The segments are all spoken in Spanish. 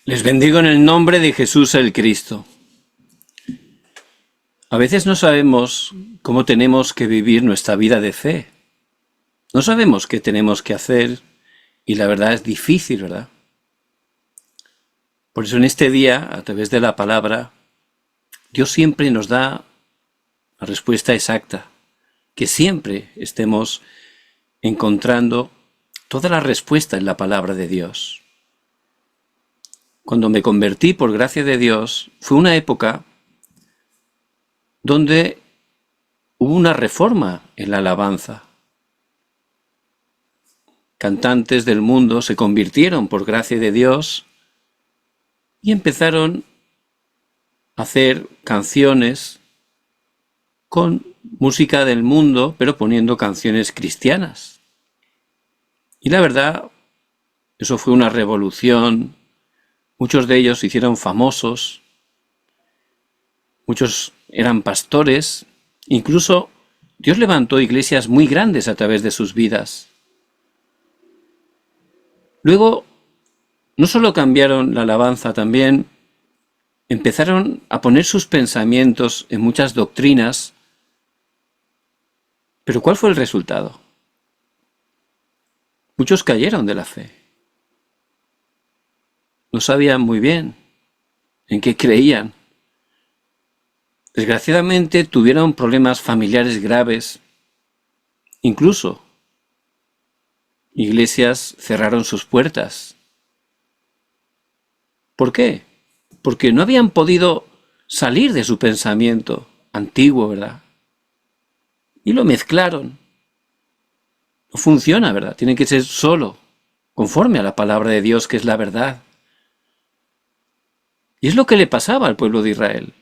Les bendigo en el nombre de Jesús el Cristo. A veces no sabemos cómo tenemos que vivir nuestra vida de fe. No sabemos qué tenemos que hacer y la verdad es difícil, ¿verdad? Por eso en este día, a través de la palabra, Dios siempre nos da la respuesta exacta, que siempre estemos encontrando toda la respuesta en la palabra de Dios. Cuando me convertí por gracia de Dios, fue una época donde hubo una reforma en la alabanza. Cantantes del mundo se convirtieron por gracia de Dios y empezaron a hacer canciones con música del mundo, pero poniendo canciones cristianas. Y la verdad, eso fue una revolución. Muchos de ellos se hicieron famosos, muchos eran pastores, incluso Dios levantó iglesias muy grandes a través de sus vidas. Luego, no solo cambiaron la alabanza, también empezaron a poner sus pensamientos en muchas doctrinas. Pero ¿cuál fue el resultado? Muchos cayeron de la fe. No sabían muy bien en qué creían. Desgraciadamente tuvieron problemas familiares graves. Incluso iglesias cerraron sus puertas. ¿Por qué? Porque no habían podido salir de su pensamiento antiguo, ¿verdad? Y lo mezclaron. No funciona, ¿verdad? Tiene que ser solo conforme a la palabra de Dios, que es la verdad. Y es lo que le pasaba al pueblo de Israel.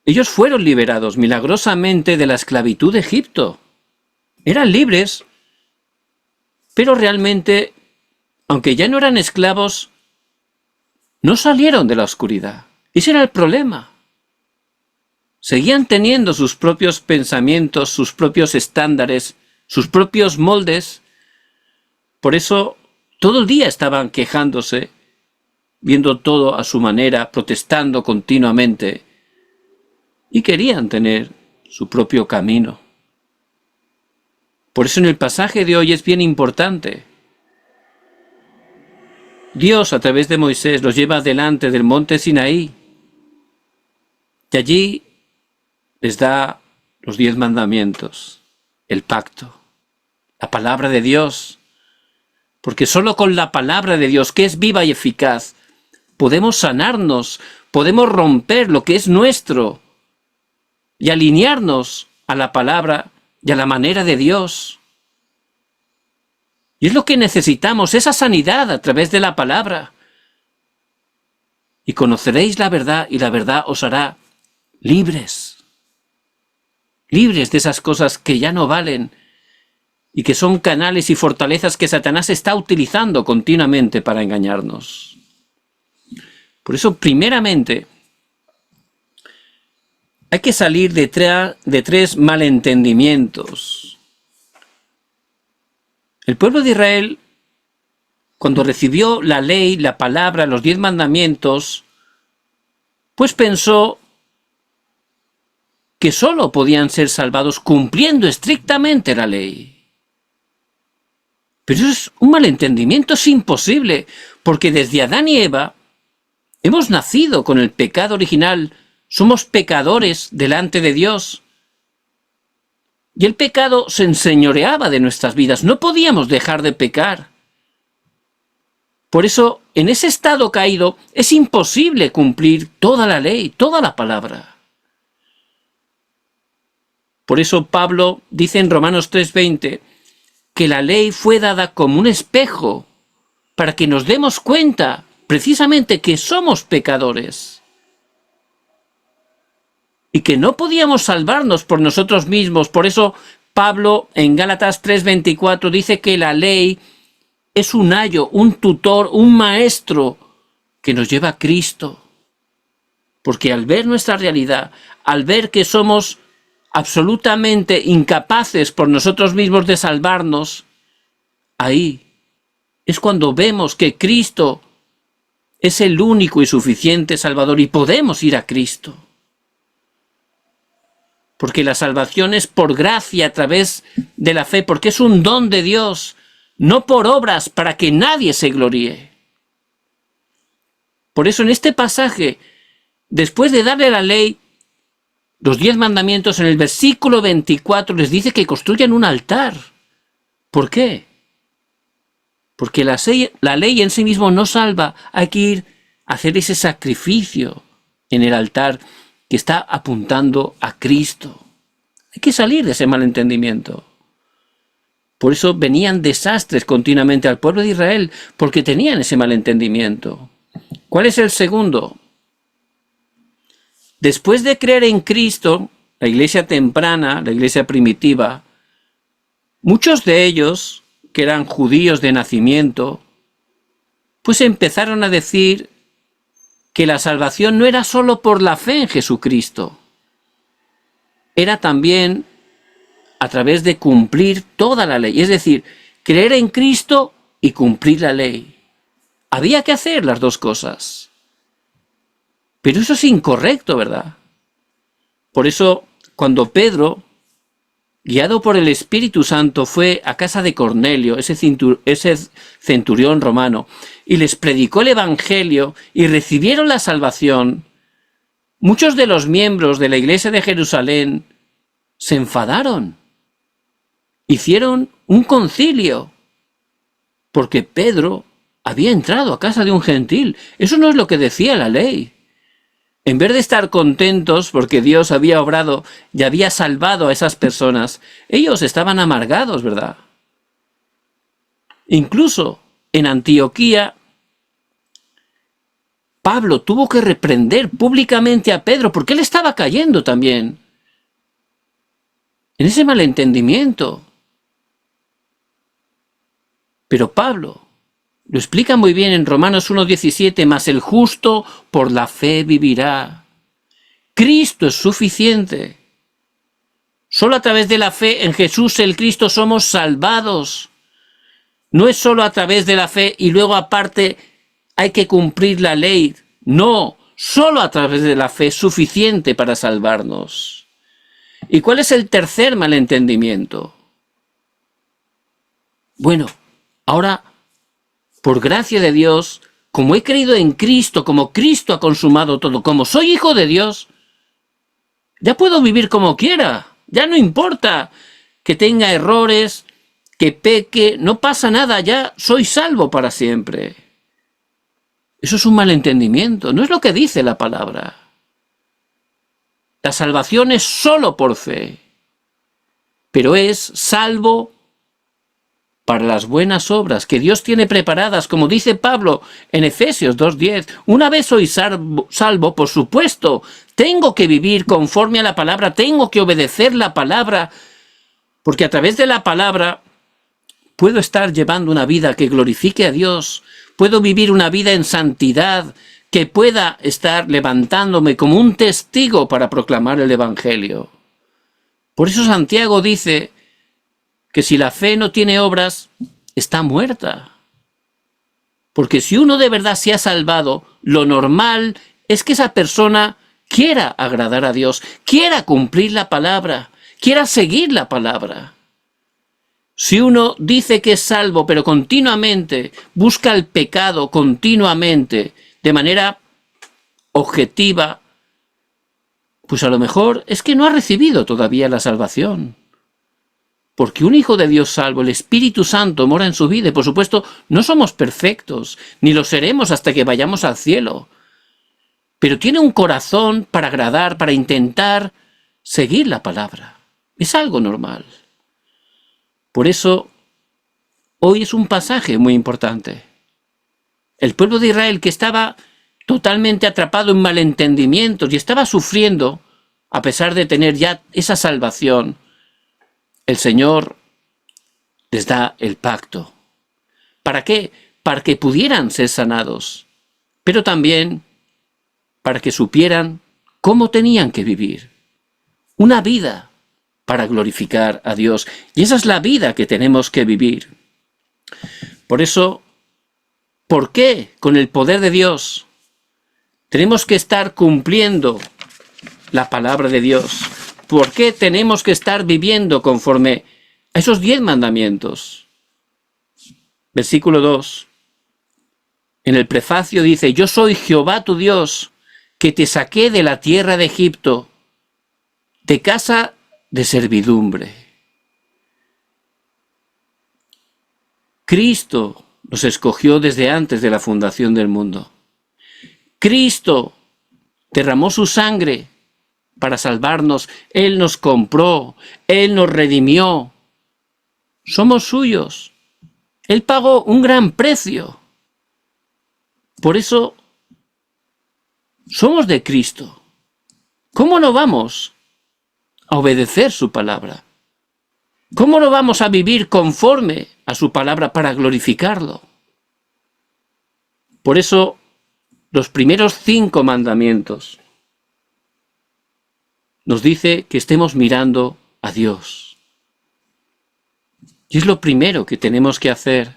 Ellos fueron liberados milagrosamente de la esclavitud de Egipto. Eran libres, pero realmente, aunque ya no eran esclavos, no salieron de la oscuridad. Ese era el problema. Seguían teniendo sus propios pensamientos, sus propios estándares, sus propios moldes. Por eso, todo el día estaban quejándose, viendo todo a su manera, protestando continuamente, y querían tener su propio camino. Por eso en el pasaje de hoy es bien importante. Dios, a través de Moisés, los lleva delante del monte Sinaí, y allí les da los 10 mandamientos, el pacto, la palabra de Dios, porque solo con la palabra de Dios, que es viva y eficaz, podemos sanarnos, podemos romper lo que es nuestro y alinearnos a la palabra y a la manera de Dios. Y es lo que necesitamos, esa sanidad a través de la palabra. Y conoceréis la verdad y la verdad os hará libres. Libres de esas cosas que ya no valen y que son canales y fortalezas que Satanás está utilizando continuamente para engañarnos. Por eso, primeramente, hay que salir de 3 malentendimientos. El pueblo de Israel, cuando recibió la ley, la palabra, los 10 mandamientos, pues pensó que solo podían ser salvados cumpliendo estrictamente la ley. Pero eso es un malentendimiento, es imposible, porque desde Adán y Eva hemos nacido con el pecado original, somos pecadores delante de Dios. Y el pecado se enseñoreaba de nuestras vidas, no podíamos dejar de pecar. Por eso, en ese estado caído, es imposible cumplir toda la ley, toda la palabra. Por eso Pablo dice en Romanos 3:20 que la ley fue dada como un espejo para que nos demos cuenta precisamente que somos pecadores y que no podíamos salvarnos por nosotros mismos. Por eso Pablo en Gálatas 3:24 dice que la ley es un ayo, un tutor, un maestro que nos lleva a Cristo. Porque al ver nuestra realidad, al ver que somos absolutamente incapaces por nosotros mismos de salvarnos, ahí es cuando vemos que Cristo es el único y suficiente Salvador y podemos ir a Cristo. Porque la salvación es por gracia a través de la fe, porque es un don de Dios, no por obras para que nadie se gloríe. Por eso en este pasaje, después de darle la ley, los 10 mandamientos, en el versículo 24 les dice que construyan un altar. ¿Por qué? Porque la ley en sí mismo no salva, hay que ir a hacer ese sacrificio en el altar que está apuntando a Cristo. Hay que salir de ese malentendimiento. Por eso venían desastres continuamente al pueblo de Israel, porque tenían ese malentendimiento. ¿Cuál es el segundo? Después de creer en Cristo, la iglesia temprana, la iglesia primitiva, muchos de ellos, que eran judíos de nacimiento, pues empezaron a decir que la salvación no era solo por la fe en Jesucristo, era también a través de cumplir toda la ley, es decir, creer en Cristo y cumplir la ley. Había que hacer las dos cosas. Pero eso es incorrecto, ¿verdad? Por eso, cuando Pedro, guiado por el Espíritu Santo, fue a casa de Cornelio, ese centurión romano, y les predicó el Evangelio y recibieron la salvación, muchos de los miembros de la iglesia de Jerusalén se enfadaron. Hicieron un concilio, porque Pedro había entrado a casa de un gentil. Eso no es lo que decía la ley. En vez de estar contentos porque Dios había obrado y había salvado a esas personas, ellos estaban amargados, ¿verdad? Incluso en Antioquía, Pablo tuvo que reprender públicamente a Pedro porque él estaba cayendo también en ese malentendimiento. Pero Pablo lo explica muy bien en Romanos 1:17, mas el justo por la fe vivirá. Cristo es suficiente. Solo a través de la fe en Jesús el Cristo somos salvados. No es solo a través de la fe y luego aparte hay que cumplir la ley. No, solo a través de la fe es suficiente para salvarnos. ¿Y cuál es el tercer malentendimiento? Bueno, ahora, por gracia de Dios, como he creído en Cristo, como Cristo ha consumado todo, como soy hijo de Dios, ya puedo vivir como quiera. Ya no importa que tenga errores, que peque, no pasa nada, ya soy salvo para siempre. Eso es un malentendimiento, no es lo que dice la palabra. La salvación es solo por fe, pero es salvo para las buenas obras que Dios tiene preparadas, como dice Pablo en Efesios 2:10. Una vez soy salvo, por supuesto, tengo que vivir conforme a la palabra, tengo que obedecer la palabra, porque a través de la palabra puedo estar llevando una vida que glorifique a Dios, puedo vivir una vida en santidad, que pueda estar levantándome como un testigo para proclamar el Evangelio. Por eso Santiago dice que si la fe no tiene obras, está muerta. Porque si uno de verdad se ha salvado, lo normal es que esa persona quiera agradar a Dios, quiera cumplir la palabra, quiera seguir la palabra. Si uno dice que es salvo, pero continuamente busca el pecado continuamente, de manera objetiva, pues a lo mejor es que no ha recibido todavía la salvación. Porque un hijo de Dios salvo, el Espíritu Santo mora en su vida y por supuesto no somos perfectos, ni lo seremos hasta que vayamos al cielo. Pero tiene un corazón para agradar, para intentar seguir la palabra. Es algo normal. Por eso, hoy es un pasaje muy importante. El pueblo de Israel, que estaba totalmente atrapado en malentendimientos y estaba sufriendo, a pesar de tener ya esa salvación, el Señor les da el pacto. ¿Para qué? Para que pudieran ser sanados, pero también para que supieran cómo tenían que vivir. Una vida para glorificar a Dios. Y esa es la vida que tenemos que vivir. Por eso, ¿Por qué? Con el poder de Dios. Tenemos que estar cumpliendo la palabra de Dios. ¿Por qué tenemos que estar viviendo conforme a esos 10 mandamientos? Versículo 2. En el prefacio dice: yo soy Jehová tu Dios, que te saqué de la tierra de Egipto, de casa de servidumbre. Cristo nos escogió desde antes de la fundación del mundo. Cristo derramó su sangre para salvarnos. Él nos compró, Él nos redimió. Somos suyos. Él pagó un gran precio. Por eso somos de Cristo. ¿Cómo no vamos a obedecer su palabra? ¿Cómo no vamos a vivir conforme a su palabra para glorificarlo? Por eso, los primeros 5 mandamientos nos dice que estemos mirando a Dios. Y es lo primero que tenemos que hacer.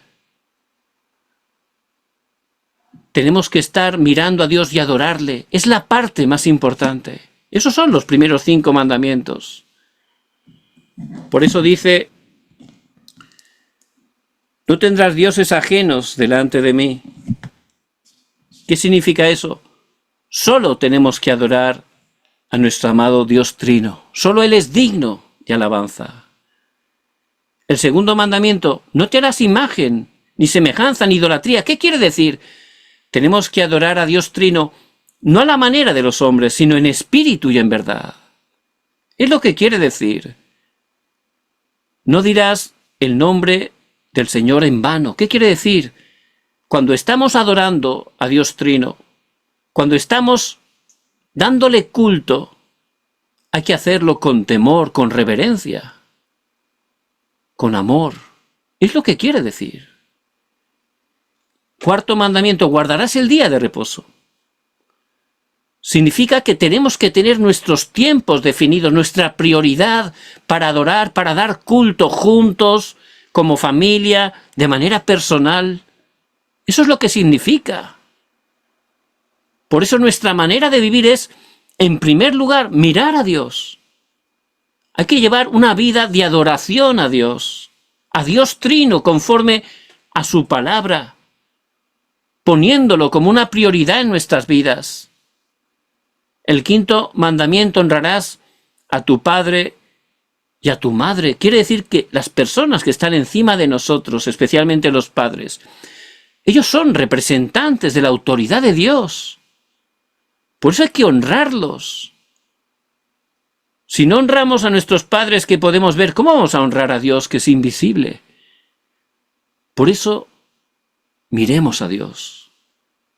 Tenemos que estar mirando a Dios y adorarle. Es la parte más importante. Esos son los primeros 5 mandamientos. Por eso dice: no tendrás dioses ajenos delante de mí. ¿Qué significa eso? Solo tenemos que adorar a nuestro amado Dios Trino. Solo Él es digno de alabanza. El segundo mandamiento: no te harás imagen, ni semejanza, ni idolatría. ¿Qué quiere decir? Tenemos que adorar a Dios Trino no a la manera de los hombres, sino en espíritu y en verdad. Es lo que quiere decir. No dirás el nombre del Señor en vano. ¿Qué quiere decir? Cuando estamos adorando a Dios Trino, cuando estamos dándole culto, hay que hacerlo con temor, con reverencia, con amor. Es lo que quiere decir. Cuarto mandamiento: guardarás el día de reposo. Significa que tenemos que tener nuestros tiempos definidos, nuestra prioridad para adorar, para dar culto juntos, como familia, de manera personal. Eso es lo que significa. Por eso nuestra manera de vivir es, en primer lugar, mirar a Dios. Hay que llevar una vida de adoración a Dios Trino, conforme a su palabra, poniéndolo como una prioridad en nuestras vidas. El quinto mandamiento: honrarás a tu padre y a tu madre. Quiere decir que las personas que están encima de nosotros, especialmente los padres, ellos son representantes de la autoridad de Dios. Por eso hay que honrarlos. Si no honramos a nuestros padres que podemos ver, ¿cómo vamos a honrar a Dios que es invisible? Por eso, miremos a Dios.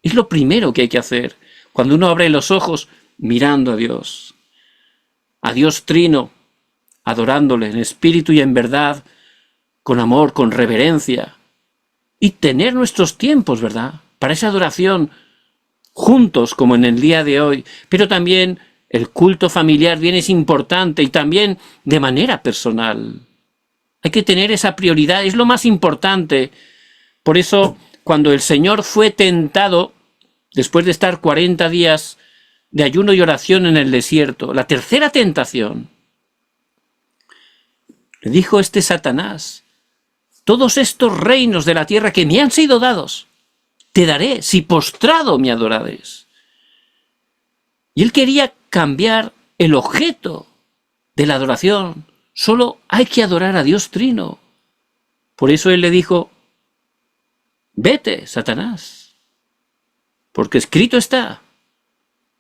Es lo primero que hay que hacer. Cuando uno abre los ojos, mirando a Dios Trino, adorándole en espíritu y en verdad, con amor, con reverencia, y tener nuestros tiempos, ¿verdad?, para esa adoración juntos, como en el día de hoy. Pero también el culto familiar bien es importante, y también de manera personal. Hay que tener esa prioridad, es lo más importante. Por eso, cuando el Señor fue tentado, después de estar 40 días de ayuno y oración en el desierto, la tercera tentación, le dijo Satanás: todos estos reinos de la tierra que me han sido dados, te daré si postrado me adorares. Y él quería cambiar el objeto de la adoración. Solo hay que adorar a Dios Trino. Por eso él le dijo: vete, Satanás, porque escrito está,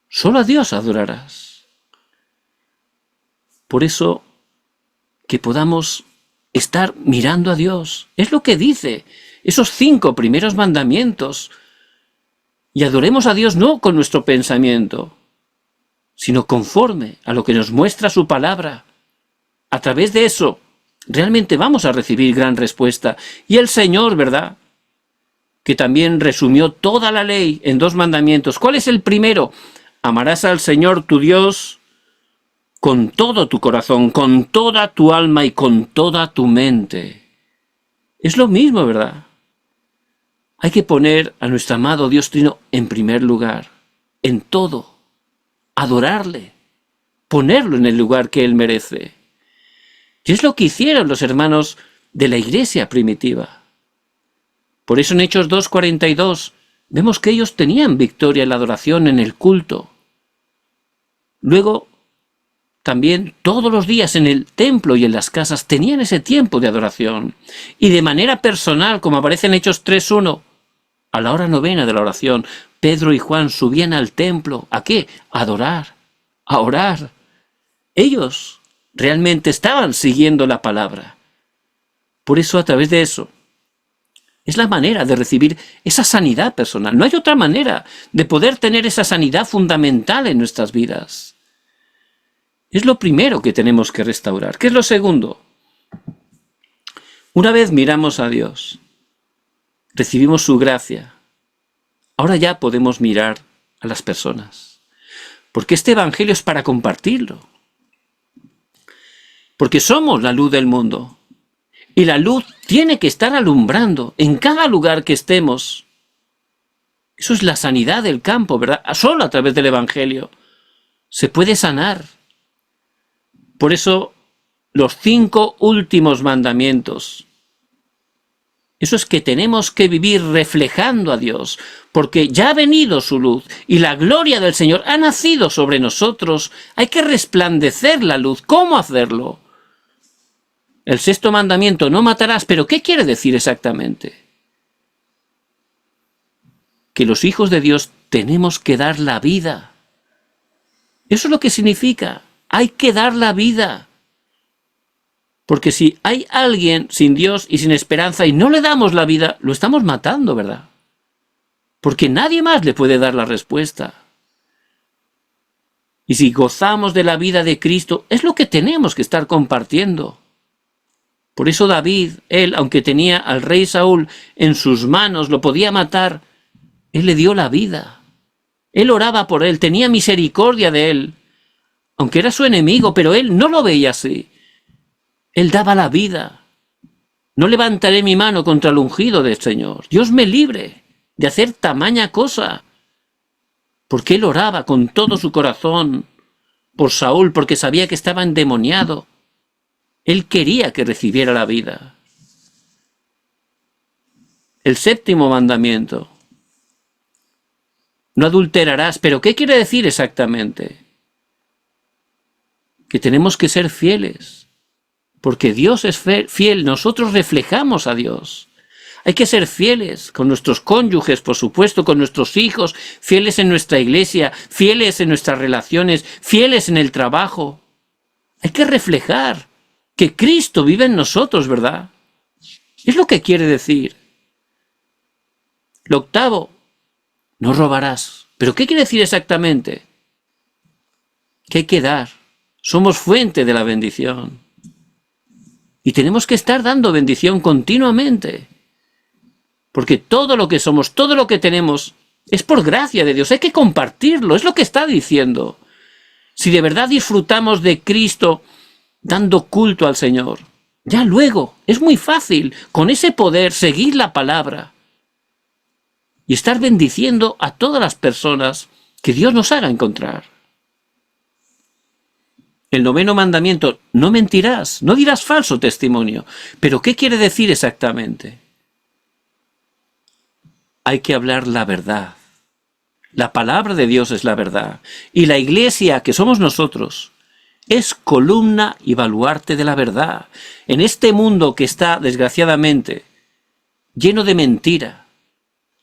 solo a Dios adorarás. Por eso, que podamos estar mirando a Dios. Es lo que dice esos 5 primeros mandamientos. Y adoremos a Dios no con nuestro pensamiento, sino conforme a lo que nos muestra su palabra. A través de eso, realmente vamos a recibir gran respuesta. Y el Señor, ¿verdad?, que también resumió toda la ley en 2 mandamientos. ¿Cuál es el primero? Amarás al Señor tu Dios con todo tu corazón, con toda tu alma y con toda tu mente. Es lo mismo, ¿verdad? Hay que poner a nuestro amado Dios Trino en primer lugar, en todo, adorarle, ponerlo en el lugar que Él merece. Y es lo que hicieron los hermanos de la iglesia primitiva. Por eso en Hechos 2:42 vemos que ellos tenían victoria en la adoración, en el culto. Luego, también todos los días en el templo y en las casas tenían ese tiempo de adoración. Y de manera personal, como aparece en Hechos 3:1, a la hora novena de la oración, Pedro y Juan subían al templo. ¿A qué? A adorar, a orar. Ellos realmente estaban siguiendo la palabra. Por eso, a través de eso, es la manera de recibir esa sanidad personal. No hay otra manera de poder tener esa sanidad fundamental en nuestras vidas. Es lo primero que tenemos que restaurar. ¿Qué es lo segundo? Una vez miramos a Dios, recibimos su gracia, ahora ya podemos mirar a las personas. Porque este evangelio es para compartirlo. Porque somos la luz del mundo. Y la luz tiene que estar alumbrando en cada lugar que estemos. Eso es la sanidad del campo, ¿verdad? Solo a través del evangelio se puede sanar. Por eso, los 5 últimos mandamientos. Eso es que tenemos que vivir reflejando a Dios, porque ya ha venido su luz y la gloria del Señor ha nacido sobre nosotros. Hay que resplandecer la luz. ¿Cómo hacerlo? El 6.º mandamiento, no matarás, pero ¿qué quiere decir exactamente? Que los hijos de Dios tenemos que dar la vida. Eso es lo que significa. Hay que dar la vida. Porque si hay alguien sin Dios y sin esperanza y no le damos la vida, lo estamos matando, ¿verdad? Porque nadie más le puede dar la respuesta. Y si gozamos de la vida de Cristo, es lo que tenemos que estar compartiendo. Por eso David, él, aunque tenía al rey Saúl en sus manos, lo podía matar, él le dio la vida. Él oraba por él, tenía misericordia de él, aunque era su enemigo, pero él no lo veía así. Él daba la vida. No levantaré mi mano contra el ungido del Señor. Dios me libre de hacer tamaña cosa. Porque él oraba con todo su corazón por Saúl, porque sabía que estaba endemoniado. Él quería que recibiera la vida. El 7.º mandamiento. No adulterarás. ¿Pero qué quiere decir exactamente? Que tenemos que ser fieles. Porque Dios es fiel. Nosotros reflejamos a Dios. Hay que ser fieles con nuestros cónyuges, por supuesto, con nuestros hijos, fieles en nuestra iglesia, fieles en nuestras relaciones, fieles en el trabajo. Hay que reflejar que Cristo vive en nosotros, ¿verdad? Es lo que quiere decir. Lo 8.º, no robarás. ¿Pero qué quiere decir exactamente? Que hay que dar. Somos fuente de la bendición. Y tenemos que estar dando bendición continuamente. Porque todo lo que somos, todo lo que tenemos, es por gracia de Dios. Hay que compartirlo, es lo que está diciendo. Si de verdad disfrutamos de Cristo dando culto al Señor, ya luego es muy fácil con ese poder seguir la palabra y estar bendiciendo a todas las personas que Dios nos haga encontrar. El 9.º mandamiento, no mentirás, no dirás falso testimonio. ¿Pero qué quiere decir exactamente? Hay que hablar la verdad. La palabra de Dios es la verdad. Y la iglesia, que somos nosotros, es columna y baluarte de la verdad. En este mundo que está, desgraciadamente, lleno de mentira,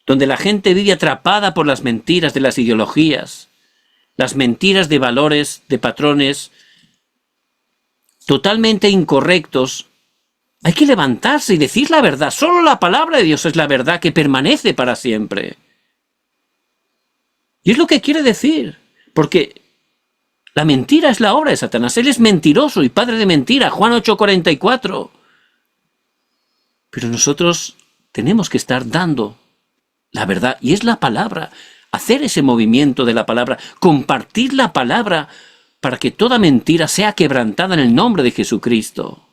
donde la gente vive atrapada por las mentiras de las ideologías, las mentiras de valores, de patrones totalmente incorrectos, hay que levantarse y decir la verdad. Solo la palabra de Dios es la verdad que permanece para siempre. Y es lo que quiere decir, porque la mentira es la obra de Satanás. Él es mentiroso y padre de mentira, Juan 8:44. Pero nosotros tenemos que estar dando la verdad, y es la palabra, hacer ese movimiento de la palabra, compartir la palabra para que toda mentira sea quebrantada en el nombre de Jesucristo.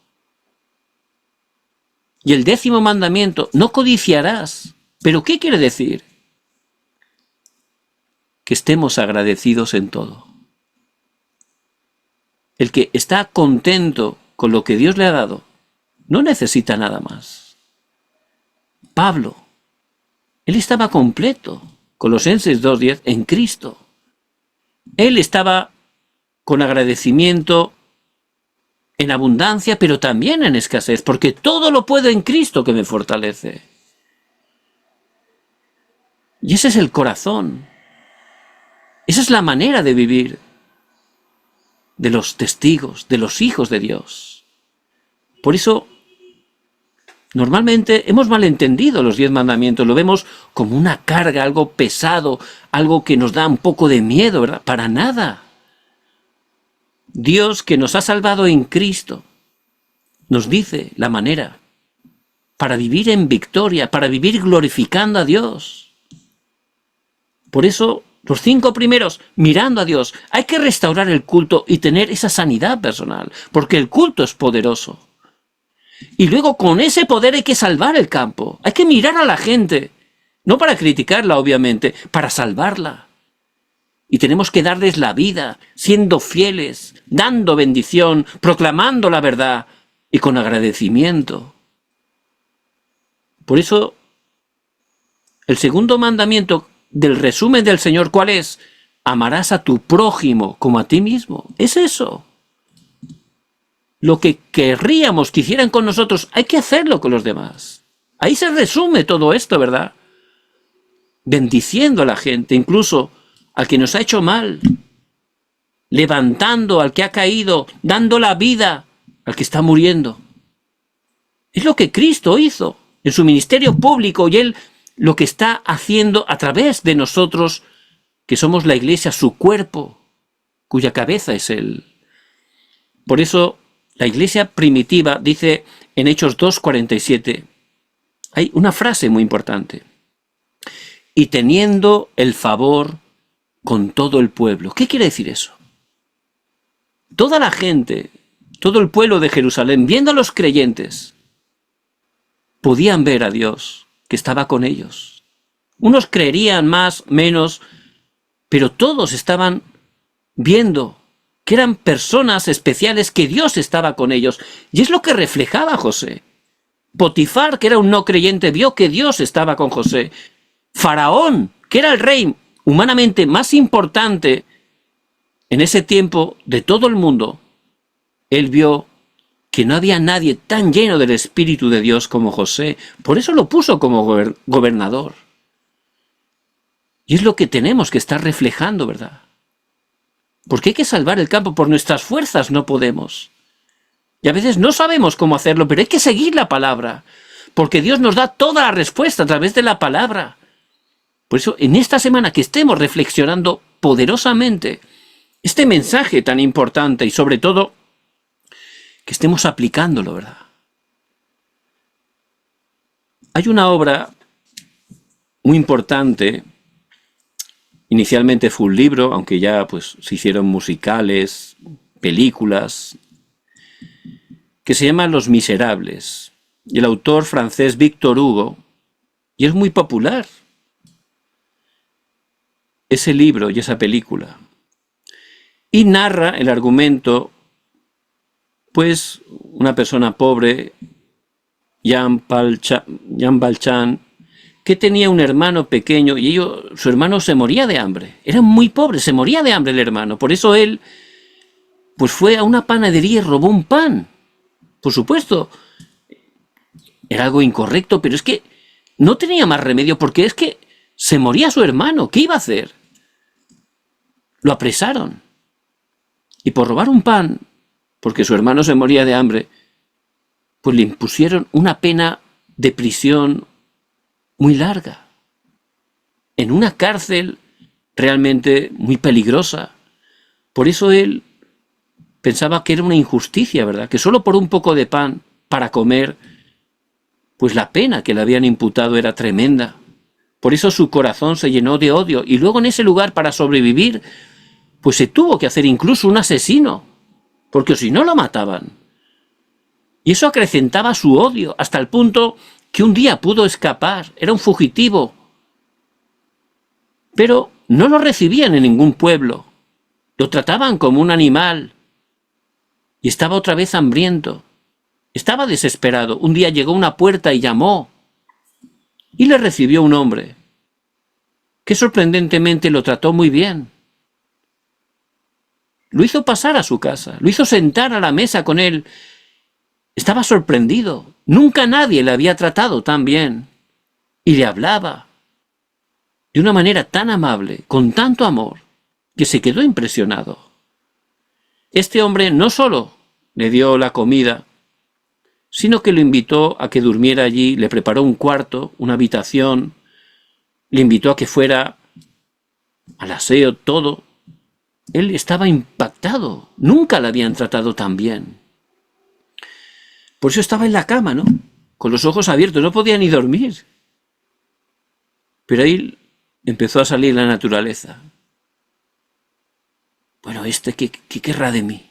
Y el 10.º mandamiento, no codiciarás. ¿Pero qué quiere decir? Que estemos agradecidos en todo. El que está contento con lo que Dios le ha dado, no necesita nada más. Pablo, él estaba completo, Colosenses 2:10, en Cristo. Él estaba con agradecimiento en abundancia, pero también en escasez, porque todo lo puedo en Cristo que me fortalece. Y ese es el corazón. Esa es la manera de vivir de los testigos, de los hijos de Dios. Por eso, normalmente hemos malentendido los 10 mandamientos, lo vemos como una carga, algo pesado, algo que nos da un poco de miedo, ¿verdad? Para nada. Dios, que nos ha salvado en Cristo, nos dice la manera para vivir en victoria, para vivir glorificando a Dios. Por eso, los 5 primeros, mirando a Dios, hay que restaurar el culto y tener esa sanidad personal, porque el culto es poderoso. Y luego con ese poder hay que salvar el campo, hay que mirar a la gente, no para criticarla obviamente, para salvarla. Y tenemos que darles la vida, siendo fieles, dando bendición, proclamando la verdad y con agradecimiento. Por eso, el segundo mandamiento del resumen del Señor, ¿cuál es? Amarás a tu prójimo como a ti mismo. Es eso. Lo que querríamos que hicieran con nosotros, hay que hacerlo con los demás. Ahí se resume todo esto, ¿verdad? Bendiciendo a la gente, incluso al que nos ha hecho mal, levantando al que ha caído, dando la vida al que está muriendo. Es lo que Cristo hizo en su ministerio público y Él lo que está haciendo a través de nosotros, que somos la iglesia, su cuerpo, cuya cabeza es Él. Por eso la iglesia primitiva dice en Hechos 2:47, hay una frase muy importante: y teniendo el favor con todo el pueblo. ¿Qué quiere decir eso? Toda la gente, todo el pueblo de Jerusalén, viendo a los creyentes, podían ver a Dios que estaba con ellos. Unos creerían más, menos, pero todos estaban viendo que eran personas especiales, que Dios estaba con ellos. Y es lo que reflejaba José. Potifar, que era un no creyente, vio que Dios estaba con José. Faraón, que era el rey humanamente más importante en ese tiempo de todo el mundo, él vio que no había nadie tan lleno del Espíritu de Dios como José. Por eso lo puso como gobernador. Y es lo que tenemos que estar reflejando, ¿verdad? Porque hay que salvar el campo, por nuestras fuerzas no podemos. Y a veces no sabemos cómo hacerlo, pero hay que seguir la palabra, porque Dios nos da toda la respuesta a través de la palabra. Por eso, en esta semana que estemos reflexionando poderosamente este mensaje tan importante y sobre todo que estemos aplicándolo, ¿verdad? Hay una obra muy importante, inicialmente fue un libro, aunque ya pues se hicieron musicales, películas, que se llama Los Miserables, y el autor francés Victor Hugo, y es muy popular ese libro y esa película, y narra el argumento, pues una persona pobre, Jean Valjean, que tenía un hermano pequeño y su hermano se moría de hambre. Era muy pobre, se moría de hambre el hermano. Por eso él pues fue a una panadería y robó un pan. Por supuesto, era algo incorrecto, pero es que no tenía más remedio porque es que se moría su hermano. ¿Qué iba a hacer? Lo apresaron. Y por robar un pan, porque su hermano se moría de hambre, pues le impusieron una pena de prisión muy larga, en una cárcel realmente muy peligrosa. Por eso él pensaba que era una injusticia, ¿verdad? Que solo por un poco de pan para comer, pues la pena que le habían imputado era tremenda. Por eso su corazón se llenó de odio y luego en ese lugar, para sobrevivir, pues se tuvo que hacer incluso un asesino, porque si no lo mataban. Y eso acrecentaba su odio hasta el punto que un día pudo escapar, era un fugitivo, pero no lo recibían en ningún pueblo, lo trataban como un animal y estaba otra vez hambriento, estaba desesperado. Un día llegó a una puerta y llamó y le recibió un hombre que sorprendentemente lo trató muy bien. Lo hizo pasar a su casa, lo hizo sentar a la mesa con él. Estaba sorprendido. Nunca nadie le había tratado tan bien. Y le hablaba de una manera tan amable, con tanto amor, que se quedó impresionado. Este hombre no solo le dio la comida, sino que lo invitó a que durmiera allí, le preparó un cuarto, una habitación, le invitó a que fuera al aseo, todo. Él estaba impactado. Nunca le habían tratado tan bien. Por eso estaba en la cama, ¿no? Con los ojos abiertos, no podía ni dormir. Pero ahí empezó a salir la naturaleza. Bueno, ¿qué querrá de mí?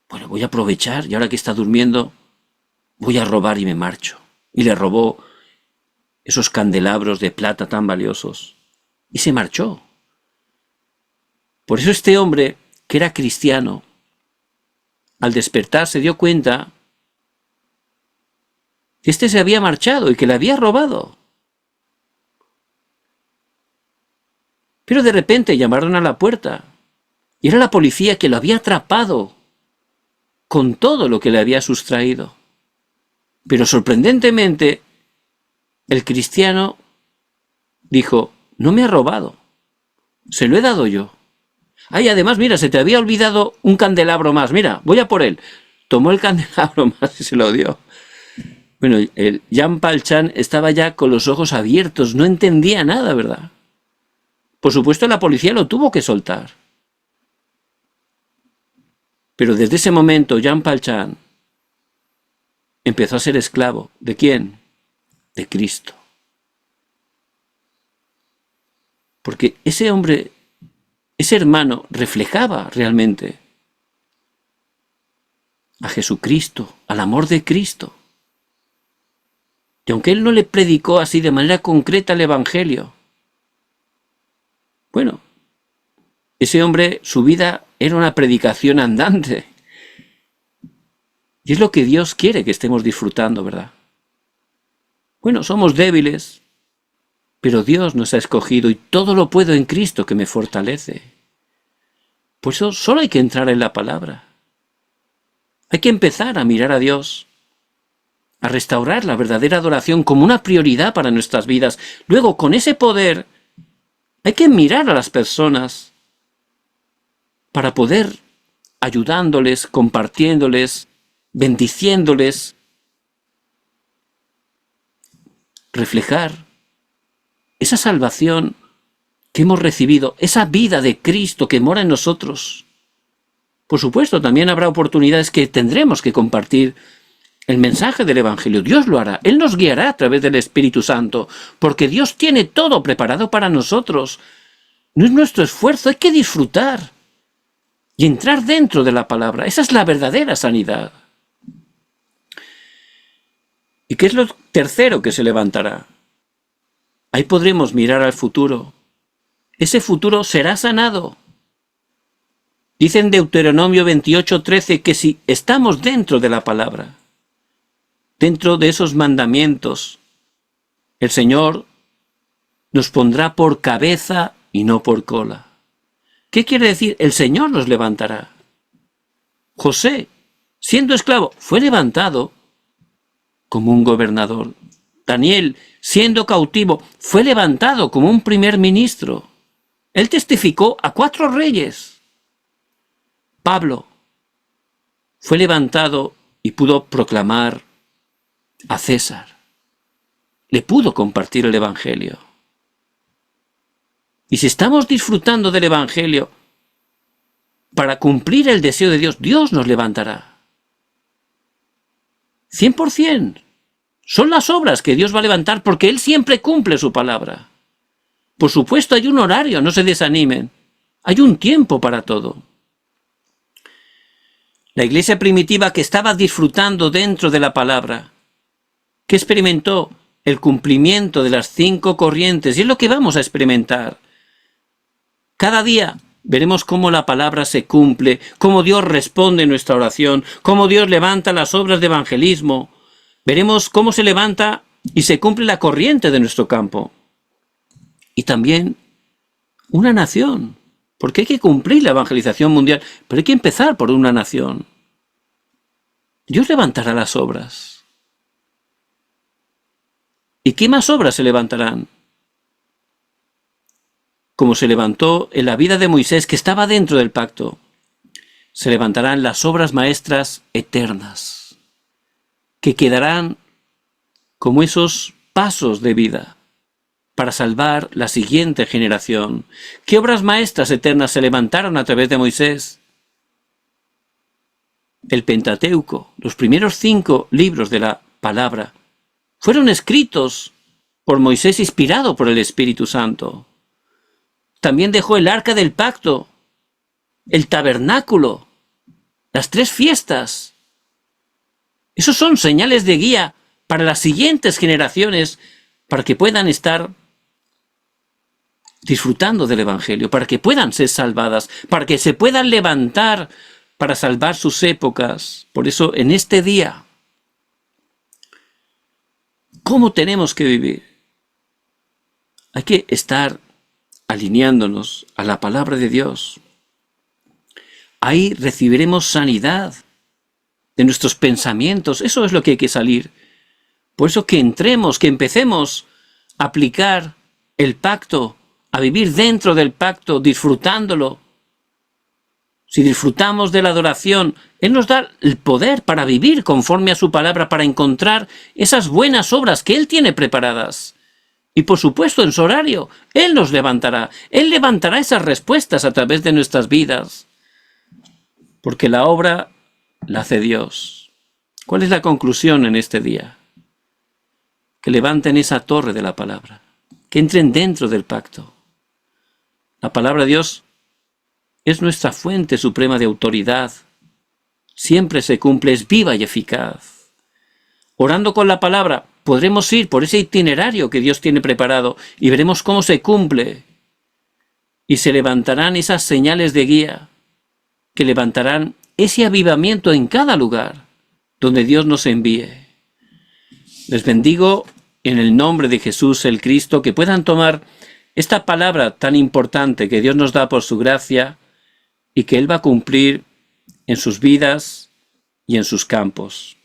Bueno, voy a aprovechar y ahora que está durmiendo, voy a robar y me marcho. Y le robó esos candelabros de plata tan valiosos. Y se marchó. Por eso este hombre, que era cristiano, al despertar se dio cuenta que este se había marchado y que le había robado. Pero de repente llamaron a la puerta y era la policía que lo había atrapado con todo lo que le había sustraído. Pero sorprendentemente, el cristiano dijo: no me ha robado, se lo he dado yo. Ay, además, mira, se te había olvidado un candelabro más, mira, voy a por él. Tomó el candelabro más y se lo dio. Bueno, el Jean Valjean estaba ya con los ojos abiertos, no entendía nada, ¿verdad? Por supuesto, la policía lo tuvo que soltar. Pero desde ese momento, Jean Valjean empezó a ser esclavo. ¿De quién? De Cristo. Porque ese hombre, ese hermano, reflejaba realmente a Jesucristo, al amor de Cristo. Y aunque él no le predicó así de manera concreta el Evangelio, bueno, ese hombre, su vida era una predicación andante. Y es lo que Dios quiere que estemos disfrutando, ¿verdad? Bueno, somos débiles, pero Dios nos ha escogido y todo lo puedo en Cristo que me fortalece. Por eso solo hay que entrar en la palabra. Hay que empezar a mirar a Dios, a restaurar la verdadera adoración como una prioridad para nuestras vidas. Luego, con ese poder, hay que mirar a las personas para poder ayudándoles, compartiéndoles, bendiciéndoles, reflejar esa salvación que hemos recibido, esa vida de Cristo que mora en nosotros. Por supuesto, también habrá oportunidades que tendremos que compartir el mensaje del Evangelio. Dios lo hará, Él nos guiará a través del Espíritu Santo, porque Dios tiene todo preparado para nosotros. No es nuestro esfuerzo, hay que disfrutar y entrar dentro de la palabra. Esa es la verdadera sanidad. ¿Y qué es lo tercero que se levantará? Ahí podremos mirar al futuro. Ese futuro será sanado. Dice en Deuteronomio 28:13 que si estamos dentro de la palabra, dentro de esos mandamientos, el Señor nos pondrá por cabeza y no por cola. ¿Qué quiere decir? El Señor nos levantará. José, siendo esclavo, fue levantado como un gobernador. Daniel, siendo cautivo, fue levantado como un primer ministro. Él testificó a 4 reyes. Pablo fue levantado y pudo proclamar a César. Le pudo compartir el Evangelio. Y si estamos disfrutando del Evangelio, para cumplir el deseo de Dios, Dios nos levantará. 100%. Son las obras que Dios va a levantar porque Él siempre cumple su palabra. Por supuesto, hay un horario, no se desanimen. Hay un tiempo para todo. La iglesia primitiva que estaba disfrutando dentro de la palabra que experimentó el cumplimiento de las 5 corrientes, y es lo que vamos a experimentar. Cada día veremos cómo la palabra se cumple, cómo Dios responde en nuestra oración, cómo Dios levanta las obras de evangelismo. Veremos cómo se levanta y se cumple la corriente de nuestro campo. Y también una nación, porque hay que cumplir la evangelización mundial, pero hay que empezar por una nación. Dios levantará las obras. ¿Y qué más obras se levantarán? Como se levantó en la vida de Moisés, que estaba dentro del pacto, se levantarán las obras maestras eternas, que quedarán como esos pasos de vida para salvar la siguiente generación. ¿Qué obras maestras eternas se levantaron a través de Moisés? El Pentateuco, los primeros 5 libros de la palabra, fueron escritos por Moisés inspirado por el Espíritu Santo. También dejó el arca del pacto, el tabernáculo, las 3 fiestas. Esos son señales de guía para las siguientes generaciones, para que puedan estar disfrutando del Evangelio, para que puedan ser salvadas, para que se puedan levantar para salvar sus épocas. Por eso, en este día, ¿cómo tenemos que vivir? Hay que estar alineándonos a la palabra de Dios. Ahí recibiremos sanidad de nuestros pensamientos. Eso es lo que hay que salir. Por eso que entremos, que empecemos a aplicar el pacto, a vivir dentro del pacto, disfrutándolo. Si disfrutamos de la adoración, Él nos da el poder para vivir conforme a su palabra, para encontrar esas buenas obras que Él tiene preparadas. Y por supuesto, en su horario, Él nos levantará. Él levantará esas respuestas a través de nuestras vidas. Porque la obra la hace Dios. ¿Cuál es la conclusión en este día? Que levanten esa torre de la palabra. Que entren dentro del pacto. La palabra de Dios es nuestra fuente suprema de autoridad. Siempre se cumple, es viva y eficaz. Orando con la palabra, podremos ir por ese itinerario que Dios tiene preparado y veremos cómo se cumple. Y se levantarán esas señales de guía que levantarán ese avivamiento en cada lugar donde Dios nos envíe. Les bendigo en el nombre de Jesús el Cristo, que puedan tomar esta palabra tan importante que Dios nos da por su gracia y que Él va a cumplir en sus vidas y en sus campos.